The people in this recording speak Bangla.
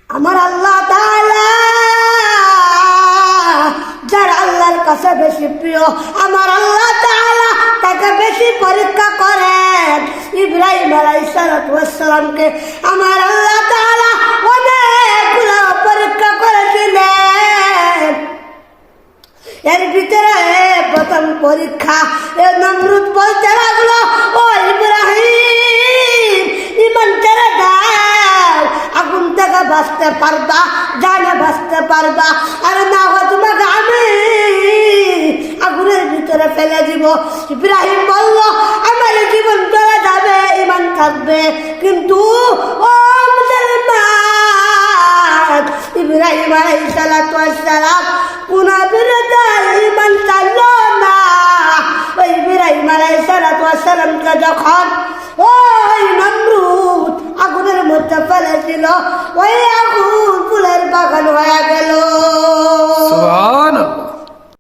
আমার আল্লাহ তাআলা যার আল্লাহর কাছে বেশি প্রিয়, আমার আল্লাহ তাআলা তাকে বেশি পরীক্ষা করেন। ইব্রাহিম আলাইহিস সালামকে আমার আল্লাহ তাআলা অনেকগুলো পরীক্ষা করেছিলেন। এর ভিতরে প্রথম পরীক্ষা নমরুদ বলতে লাগলো, ও ইব্রাহিম, ঈমান ছেড়ে দাও, আগুন থেকে বাঁচতে পারবা, জানে বাঁচতে পারবা, আর না হয় তোমাকে আমি আগুনের ভিতরে ফেলে দিব। ইব্রাহিম বলল, আমার জীবন চলে যাবে, ঈমান থাকবে, কিন্তু ও মুসলমান, ইব্রাহিম আলাইহিস সালাম কোন বিরোধে ঈমান ছাড়লো না। ওই ইব্রাহিম আলাইহিস সালামকে যখন ওই নমরুদ আগুনের মধ্যে ফেলেছিল, ওই